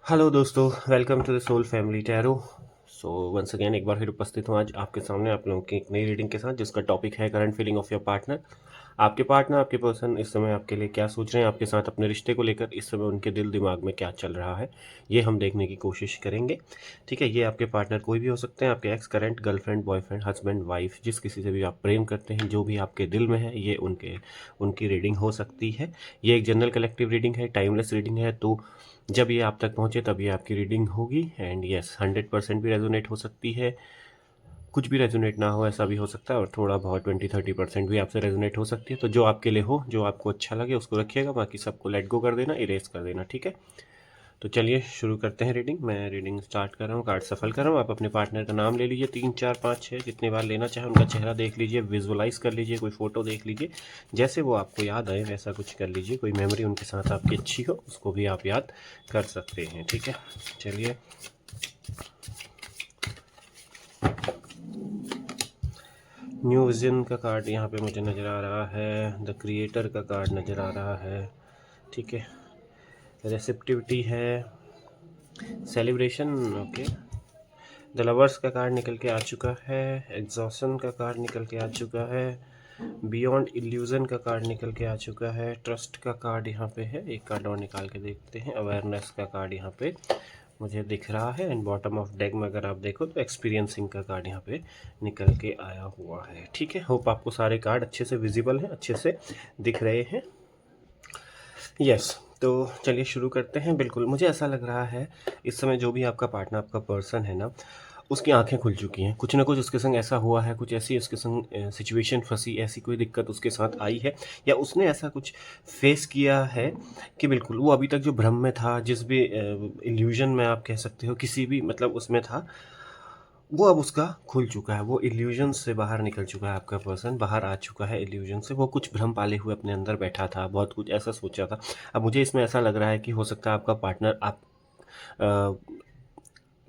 Hello दोस्तों, welcome to the soul family tarot. So once again एक बार फिर उपस्थित हूँ आज आपके सामने आप लोगों की एक नई रीडिंग के साथ, जिसका टॉपिक है current feeling of your partner. आपके पार्टनर, आपके पर्सन इस समय आपके लिए क्या सोच रहे हैं, आपके साथ अपने रिश्ते को लेकर इस समय उनके दिल दिमाग में क्या चल रहा है, ये हम देखने की कोशिश करेंगे। ठीक है, ये आपके पार्टनर कोई भी हो सकते हैं, आपके x, current, girlfriend, boyfriend, husband, wife, जिस किसी से भी आप प्रेम करते हैं, जो भी आपके दिल में है, ये उनकी रीडिंग हो सकती है। ये एक जनरल कलेक्टिव रीडिंग है, टाइमलेस रीडिंग है। तो जब ये आप तक पहुंचे तब ये आपकी रीडिंग होगी। एंड यस, 100% भी रेजोनेट हो सकती है, कुछ भी रेजोनेट ना हो ऐसा भी हो सकता है, और थोड़ा बहुत 20-30% भी आपसे रेजोनेट हो सकती है। तो जो आपके लिए हो, जो आपको अच्छा लगे उसको रखिएगा, बाकी सबको लेट गो कर देना, इरेज कर देना। ठीक है, तो चलिए शुरू करते हैं रीडिंग। मैं रीडिंग स्टार्ट कर रहा हूँ, कार्ड सफल कर रहा हूँ। आप अपने पार्टनर का नाम ले लीजिए, 3 4 5 6 जितने बार लेना चाहे, उनका चेहरा देख लीजिए, विजुअलाइज कर लीजिए, कोई फ़ोटो देख लीजिए, जैसे वो आपको याद आए वैसा कुछ कर लीजिए। कोई मेमोरी उनके साथ आपकी अच्छी हो उसको भी आप याद कर सकते हैं। ठीक है, चलिए। न्यू विजन का कार्ड यहाँ पे मुझे नज़र आ रहा है, द क्रिएटर का कार्ड नज़र आ रहा है। ठीक है, रेसिप्टिविटी है, सेलिब्रेशन, ओके। द लवर्स का कार्ड निकल के आ चुका है, एग्जॉशन का कार्ड निकल के आ चुका है, बियॉन्ड इल्यूजन का कार्ड निकल के आ चुका है, ट्रस्ट का कार्ड यहाँ पे है। एक कार्ड और निकाल के देखते हैं, अवेयरनेस का कार्ड यहाँ पे मुझे दिख रहा है। एंड बॉटम ऑफ डेक में अगर आप देखो तो एक्सपीरियंसिंग का कार्ड यहाँ पे निकल के आया हुआ है। ठीक है, होप आपको सारे कार्ड अच्छे से विजिबल हैं, अच्छे से दिख रहे हैं। यस, तो चलिए शुरू करते हैं। बिल्कुल मुझे ऐसा लग रहा है इस समय जो भी आपका पार्टनर, आपका पर्सन है ना, उसकी आंखें खुल चुकी हैं। कुछ ना कुछ उसके संग ऐसा हुआ है, कुछ ऐसी उसके संग सिचुएशन फंसी, ऐसी कोई दिक्कत उसके साथ आई है, या उसने ऐसा कुछ फेस किया है कि बिल्कुल वो अभी तक जो भ्रम में था, जिस भी इल्यूजन में आप कह सकते हो, किसी भी मतलब उसमें था, वो अब उसका खुल चुका है। वो इल्यूजन से बाहर निकल चुका है, आपका पर्सन बाहर आ चुका है इल्यूजन से। वो कुछ भ्रम पाले हुए अपने अंदर बैठा था, बहुत कुछ ऐसा सोचा था। अब मुझे इसमें ऐसा लग रहा है कि हो सकता है आपका पार्टनर आप अ,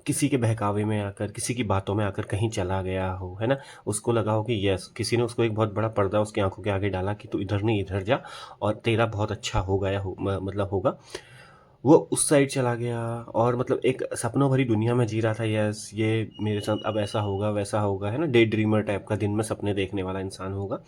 किसी के बहकावे में आकर, किसी की बातों में आकर कहीं चला गया हो, है ना। उसको लगा हो कि यस, किसी ने उसको एक बहुत बड़ा पर्दा उसकी आंखों के आगे डाला कि तू इधर नहीं इधर जा, और तेरा बहुत अच्छा हो गया हो, मतलब होगा। वो उस साइड चला गया, और मतलब एक सपनों भरी दुनिया में जी रहा था। यस, ये मेरे साथ अब ऐसा होगा वैसा होगा, है ना, डे ड्रीमर टाइप का, दिन में सपने देखने वाला इंसान होगा।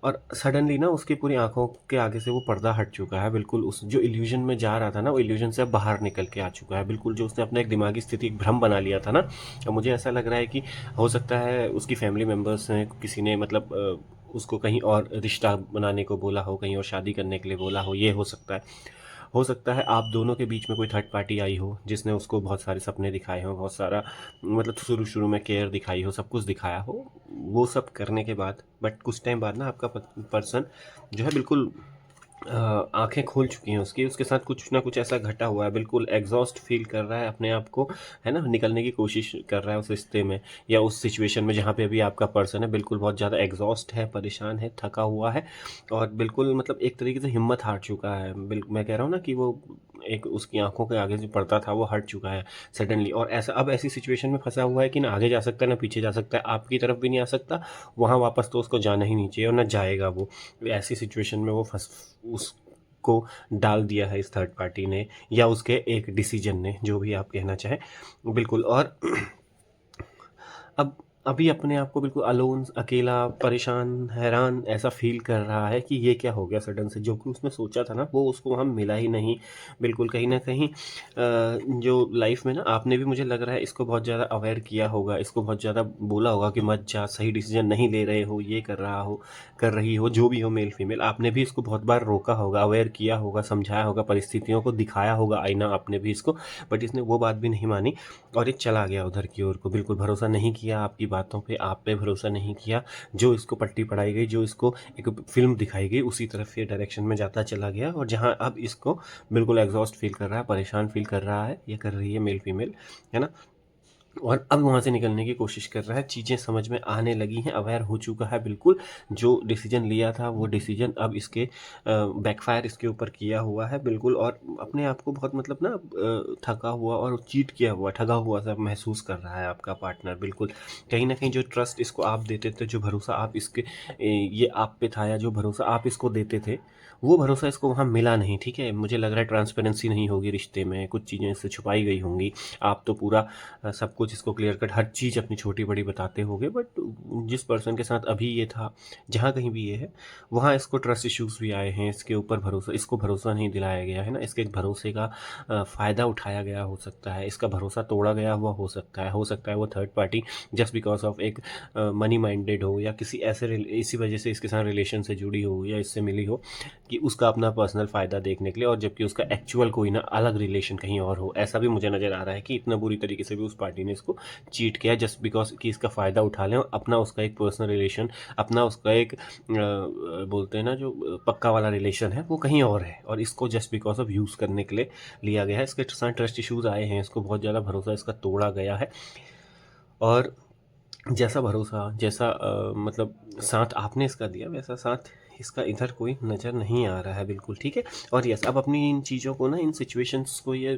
और सडनली ना उसकी पूरी आंखों के आगे से वो पर्दा हट चुका है। बिल्कुल उस जो इल्यूजन में जा रहा था ना, वो इल्यूजन से अब बाहर निकल के आ चुका है। बिल्कुल जो उसने अपना एक दिमागी स्थिति, एक भ्रम बना लिया था ना, अब मुझे ऐसा लग रहा है कि हो सकता है उसकी फैमिली मेम्बर्स ने, किसी ने मतलब उसको कहीं और रिश्ता बनाने को बोला हो, कहीं और शादी करने के लिए बोला हो, ये हो सकता है। हो सकता है आप दोनों के बीच में कोई थर्ड पार्टी आई हो, जिसने उसको बहुत सारे सपने दिखाए हों, बहुत सारा मतलब शुरू शुरू में केयर दिखाई हो, सब कुछ दिखाया हो। वो सब करने के बाद बट कुछ टाइम बाद ना आपका पर्सन जो है बिल्कुल आंखें खोल चुकी हैं उसकी, उसके साथ कुछ ना कुछ ऐसा घटा हुआ है। बिल्कुल एग्जॉस्ट फील कर रहा है अपने आप को, है ना, निकलने की कोशिश कर रहा है उस रिश्ते में या उस सिचुएशन में जहाँ पे अभी आपका पर्सन है। बिल्कुल बहुत ज़्यादा एग्जॉस्ट है, परेशान है, थका हुआ है, और बिल्कुल मतलब एक तरीके से हिम्मत हार चुका है। बिल्कुल मैं कह रहा हूँ ना कि वो एक उसकी आंखों के आगे जो पर्दा था वो हट चुका है सडनली, और ऐसा अब ऐसी सिचुएशन में फंसा हुआ है कि ना आगे जा सकता है ना पीछे जा सकता है, आपकी तरफ भी नहीं आ सकता, वहाँ वापस तो उसको जाना ही नहीं चाहिए और ना जाएगा वो। ऐसी सिचुएशन में वो फंस उसको डाल दिया है इस थर्ड पार्टी ने, या उसके एक डिसीजन ने, जो भी आप कहना चाहें। बिल्कुल, और अब अभी अपने आप को बिल्कुल अलोन, अकेला, परेशान, हैरान ऐसा फ़ील कर रहा है कि ये क्या हो गया सडन से, जो कि उसने सोचा था ना वो उसको वहाँ मिला ही नहीं। बिल्कुल कहीं न कहीं जो लाइफ़ में ना आपने भी, मुझे लग रहा है, इसको बहुत ज़्यादा अवेयर किया होगा, इसको बहुत ज़्यादा बोला होगा कि मत जा, सही डिसीज़न नहीं ले रहे हो, ये कर रहा हो, कर रही हो, जो भी हो मेल फीमेल, आपने भी इसको बहुत बार रोका होगा, अवेयर किया होगा, समझाया होगा, परिस्थितियों को दिखाया होगा आईना आपने भी इसको, बट इसने वो बात भी नहीं मानी और ये चला गया उधर की ओर को। बिल्कुल भरोसा नहीं किया आपकी बातों पे, आप पे भरोसा नहीं किया, जो इसको पट्टी पढ़ाई गई, जो इसको एक फ़िल्म दिखाई गई, उसी तरफ ये डायरेक्शन में जाता चला गया, और जहाँ अब इसको बिल्कुल एग्ज़ॉस्ट फ़ील कर रहा है, परेशान फ़ील कर रहा है, या कर रही है मेल फीमेल, है ना? और अब वहाँ से निकलने की कोशिश कर रहा है। चीज़ें समझ में आने लगी हैं, अवेयर हो चुका है बिल्कुल। जो डिसीज़न लिया था वो डिसीज़न अब इसके बैकफ़ायर इसके ऊपर किया हुआ है बिल्कुल, और अपने आप को बहुत मतलब ना थका हुआ और चीट किया हुआ, ठगा हुआ सा महसूस कर रहा है आपका पार्टनर बिल्कुल। कहीं न कहीं जो ट्रस्ट इसको आप देते थे, जो भरोसा आप इसके ये आप पे था, या जो भरोसा आप इसको देते थे, वो भरोसा इसको वहाँ मिला नहीं, ठीक है? मुझे लग रहा है ट्रांसपेरेंसी नहीं होगी रिश्ते में, कुछ चीज़ें इससे छुपाई गई होंगी। आप तो पूरा सब कुछ इसको क्लियर कट हर चीज़ अपनी छोटी-बड़ी बताते होंगे, बट जिस पर्सन के साथ अभी ये था, जहाँ कहीं भी ये है, वहाँ इसको ट्रस्ट इश्यूज़ भी आए हैं, इसके ऊपर भरोसा नहीं दिलाया गया है ना, इसके भरोसे का फ़ायदा उठाया गया हो सकता है, इसका भरोसा तोड़ा गया हुआ हो सकता है वो third party just because of एक मनी माइंडेड हो, या किसी ऐसे इसी वजह से इसके साथ रिलेशन से जुड़ी हो या इससे मिली हो कि उसका अपना पर्सनल फ़ायदा देखने के लिए, और जबकि उसका एक्चुअल कोई ना अलग रिलेशन कहीं और हो। ऐसा भी मुझे नज़र आ रहा है कि इतना बुरी तरीके से भी उस पार्टी ने इसको चीट किया जस्ट बिकॉज़ कि इसका फ़ायदा उठा लें, और अपना उसका एक पर्सनल रिलेशन, अपना उसका एक बोलते हैं ना जो पक्का वाला रिलेशन है वो कहीं और है, और इसको जस्ट बिकॉज़ ऑफ यूज़ करने के लिए लिया गया है। इसके साथ ट्रस्ट इश्यूज़ आए हैं, इसको बहुत ज़्यादा भरोसा इसका तोड़ा गया है, और जैसा भरोसा, जैसा मतलब साथ आपने इसका दिया, वैसा साथ इसका इधर कोई नज़र नहीं आ रहा है बिल्कुल, ठीक है? और यस, अब अपनी इन चीज़ों को ना, इन सिचुएशंस को ये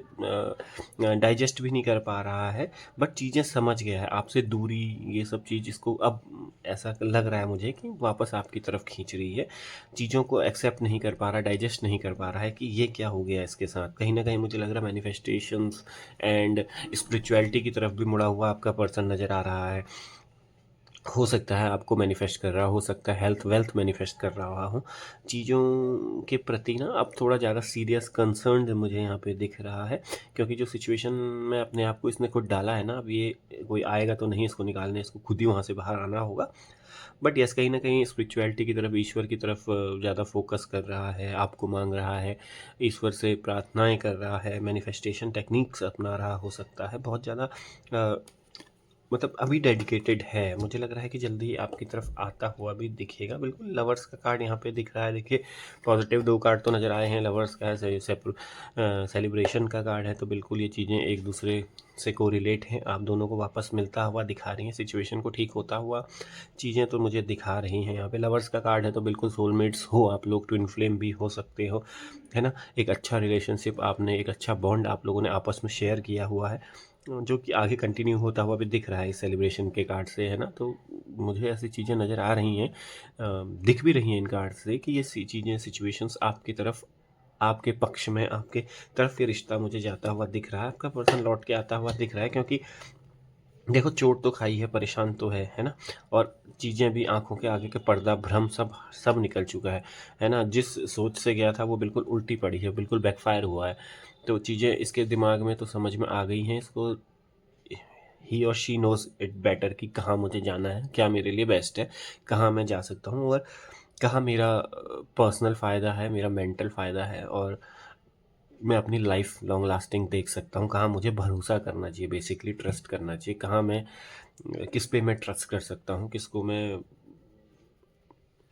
डाइजेस्ट भी नहीं कर पा रहा है, बट चीज़ें समझ गया है। आपसे दूरी, ये सब चीज़ इसको अब ऐसा लग रहा है मुझे कि वापस आपकी तरफ खींच रही है। चीज़ों को एक्सेप्ट नहीं कर पा रहा, डाइजेस्ट नहीं कर पा रहा है कि ये क्या हो गया इसके साथ। कहीं न कहीं मुझे लग रहा है मैनिफेस्टेशंस एंड स्पिरिचुअलिटी की तरफ भी मुड़ा हुआ आपका पर्सन नज़र आ रहा है। हो सकता है आपको मैनिफेस्ट कर रहा हो सकता है हेल्थ वेल्थ मैनिफेस्ट कर रहा हो। चीज़ों के प्रति ना अब थोड़ा ज़्यादा सीरियस कंसर्न्ड मुझे यहाँ पे दिख रहा है, क्योंकि जो सिचुएशन में अपने आप को इसने खुद डाला है ना, अब ये कोई आएगा तो नहीं इसको निकालने, इसको खुद ही वहाँ से बाहर आना होगा। बट यस, कहीं न कहीं स्पिरिचुअलिटी की तरफ, ईश्वर की तरफ ज़्यादा फ़ोकस कर रहा है, आपको माँग रहा है, ईश्वर से प्रार्थनाएँ कर रहा है, मैनिफेस्टेशन टेक्निक्स अपना रहा हो सकता है। बहुत ज़्यादा मतलब अभी डेडिकेटेड है। मुझे लग रहा है कि जल्दी ही आपकी तरफ आता हुआ भी दिखेगा। बिल्कुल लवर्स का कार्ड यहाँ पे दिख रहा है। देखिए, पॉजिटिव 2 कार्ड तो नज़र आए हैं। लवर्स का है, सेलिब्रेशन का कार्ड है, तो बिल्कुल ये चीज़ें एक दूसरे से कोरिलेट हैं। आप दोनों को वापस मिलता हुआ दिखा रही हैं, सिचुएशन को ठीक होता हुआ चीज़ें तो मुझे दिखा रही हैं यहाँ पे। लवर्स का कार्ड है तो बिल्कुल सोलमेट्स हो आप लोग, ट्विन फ्लेम भी हो सकते हो, है ना? एक अच्छा रिलेशनशिप आपने, एक अच्छा बॉन्ड आप लोगों ने आपस में शेयर किया हुआ है, जो कि आगे कंटिन्यू होता हुआ भी दिख रहा है इस सेलिब्रेशन के कार्ड से, है ना? तो मुझे ऐसी चीज़ें नज़र आ रही हैं, दिख भी रही हैं इन कार्ड से कि ये चीज़ें, सिचुएशंस आपकी तरफ, आपके पक्ष में, आपके तरफ ये रिश्ता मुझे जाता हुआ दिख रहा है। आपका पर्सन लौट के आता हुआ दिख रहा है, क्योंकि देखो, चोट तो खाई है, परेशान तो है ना? और चीज़ें भी, आँखों के आगे के पर्दा, भ्रम सब सब निकल चुका है ना? जिस सोच से गया था वो बिल्कुल उल्टी पड़ी है, बिल्कुल बैकफ़ायर हुआ है। तो चीज़ें इसके दिमाग में तो समझ में आ गई हैं इसको, ही और शी नोज़ इट बेटर कि कहाँ मुझे जाना है, क्या मेरे लिए बेस्ट है, कहाँ मैं जा सकता हूँ, और कहाँ मेरा पर्सनल फ़ायदा है, मेरा मेंटल फ़ायदा है, और मैं अपनी लाइफ लॉन्ग लास्टिंग देख सकता हूँ, कहाँ मुझे भरोसा करना चाहिए, बेसिकली ट्रस्ट करना चाहिए, कहाँ मैं किस पे मैं ट्रस्ट कर सकता हूँ, किसको मैं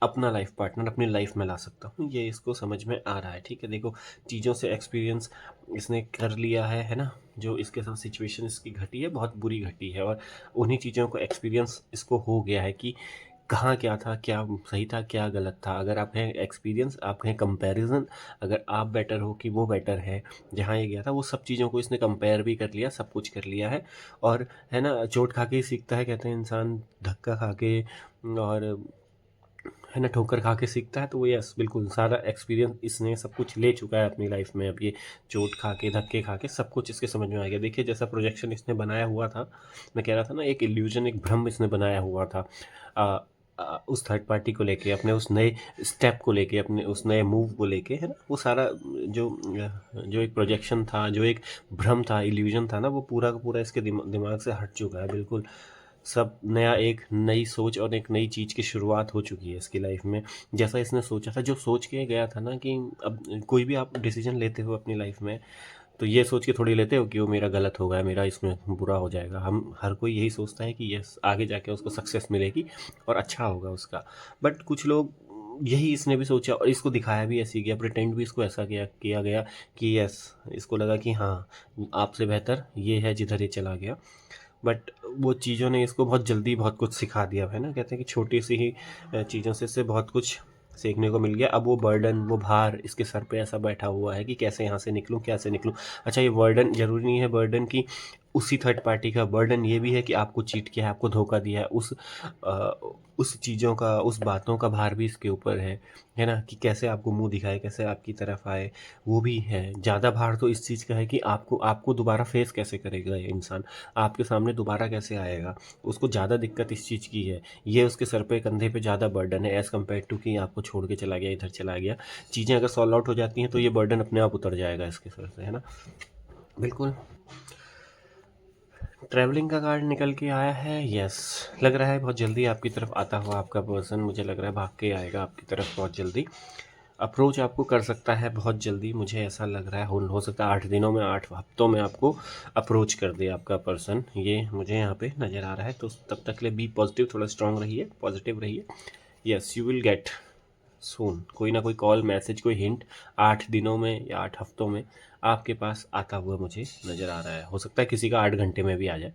अपना लाइफ पार्टनर अपनी लाइफ में ला सकता हूँ, ये इसको समझ में आ रहा है, ठीक है? देखो, चीज़ों से एक्सपीरियंस इसने कर लिया है ना? जो इसके साथ सिचुएशन इसकी घटी है, बहुत बुरी घटी है, और उन्हीं चीज़ों को एक्सपीरियंस इसको हो गया है कि कहाँ क्या था, क्या सही था, क्या गलत था। अगर आप कहें एक्सपीरियंस, आप कहें कंपैरिज़न, अगर आप बेटर हो कि वो बेटर है, जहाँ ये गया था, वो सब चीज़ों को इसने कंपेयर भी कर लिया, सब कुछ कर लिया है, और है ना, चोट खा के ही सीखता है, कहते हैं इंसान, धक्का खा के, और है ना, ठोकर खा के सीखता है, तो वो यस, बिल्कुल सारा एक्सपीरियंस इसने सब कुछ ले चुका है अपनी लाइफ में। अब ये चोट खा के, धक्के खा के सब कुछ इसके समझ में आ गया। देखिए, जैसा प्रोजेक्शन इसने बनाया हुआ था, मैं कह रहा था ना, एक इल्यूजन, एक भ्रम इसने बनाया हुआ था उस थर्ड पार्टी को लेके, अपने उस नए स्टेप को लेके, अपने उस नए मूव को लेके, है ना? वो सारा जो एक प्रोजेक्शन था, जो एक भ्रम था, इल्यूजन था ना, वो पूरा का पूरा इसके दिमाग से हट चुका है बिल्कुल। सब नया, एक नई सोच और एक नई चीज़ की शुरुआत हो चुकी है इसकी लाइफ में। जैसा इसने सोचा था, जो सोच के गया था ना कि अब कोई भी आप डिसीजन लेते हो अपनी लाइफ में, तो ये सोच के थोड़ी लेते हो कि वो मेरा गलत होगा, मेरा इसमें बुरा हो जाएगा। हम हर कोई यही सोचता है कि यस, आगे जाके उसको सक्सेस मिलेगी और अच्छा होगा उसका। बट कुछ लोग, यही इसने भी सोचा और इसको दिखाया भी ऐसे ही गया, प्रिटेंड भी इसको ऐसा किया गया कि यस, इसको लगा कि हाँ, आपसे बेहतर ये है जिधर ये चला गया। बट वो चीज़ों ने इसको बहुत जल्दी बहुत कुछ सिखा दिया है ना। कहते हैं कि छोटी सी ही चीज़ों से इससे बहुत कुछ सीखने को मिल गया। अब वो बर्डन, वो भार इसके सर पे ऐसा बैठा हुआ है कि कैसे यहाँ से निकलूँ, कैसे निकलूँ। अच्छा, ये बर्डन ज़रूरी नहीं है बर्डन की उसी थर्ड पार्टी का, बर्डन ये भी है कि आपको चीट किया है, आपको धोखा दिया है, उस चीज़ों का, उस बातों का भार भी इसके ऊपर है ना, कि कैसे आपको मुंह दिखाए, कैसे आपकी तरफ आए, वो भी है। ज़्यादा भार तो इस चीज़ का है कि आपको आपको दोबारा फेस कैसे करेगा ये इंसान, आपके सामने दोबारा कैसे आएगा, उसको ज़्यादा दिक्कत इस चीज़ की है। ये उसके सर पे, कंधे पे ज़्यादा बर्डन है एज़ कम्पेयर टू कि आपको छोड़ के चला गया, इधर चला गया। चीज़ें अगर सॉल्व आउट हो जाती हैं तो ये बर्डन अपने आप उतर जाएगा इसके सर से, है ना। बिल्कुल। ट्रैवलिंग का कार्ड निकल के आया है, यस। लग रहा है बहुत जल्दी आपकी तरफ आता हुआ आपका पर्सन, मुझे लग रहा है भाग के आएगा आपकी तरफ बहुत जल्दी। अप्रोच आपको कर सकता है बहुत जल्दी, मुझे ऐसा लग रहा है। हो सकता है 8 दिनों में, 8 हफ्तों में आपको अप्रोच कर दे आपका पर्सन, ये मुझे यहाँ पे नज़र आ रहा है। तो तब तक के लिए बी पॉजिटिव, थोड़ा स्ट्रांग रहिए, पॉजिटिव रहिए। यस, यू विल गेट सून कोई ना कोई कॉल, मैसेज, कोई हिंट 8 दिनों में या 8 हफ्तों में आपके पास आता हुआ मुझे नज़र आ रहा है। हो सकता है किसी का 8 घंटे में भी आ जाए,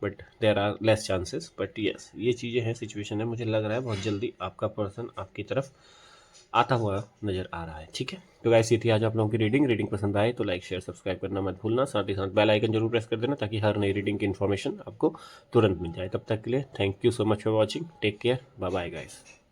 but there are less chances. But yes, ये चीज़ें हैं, सिचुएशन है, मुझे लग रहा है बहुत जल्दी आपका पर्सन आपकी तरफ आता हुआ नज़र आ रहा है। ठीक है, तो गाइस ये थी आज आप लोगों की रीडिंग पसंद आए तो लाइक शेयर सब्सक्राइब करना मत भूलना, साथ ही साथ बेल आइकन जरूर प्रेस कर देना ताकि हर नई रीडिंग की इन्फॉर्मेशन आपको तुरंत मिल जाए। तब तक के लिए thank you so much for watching, take care, bye bye guys.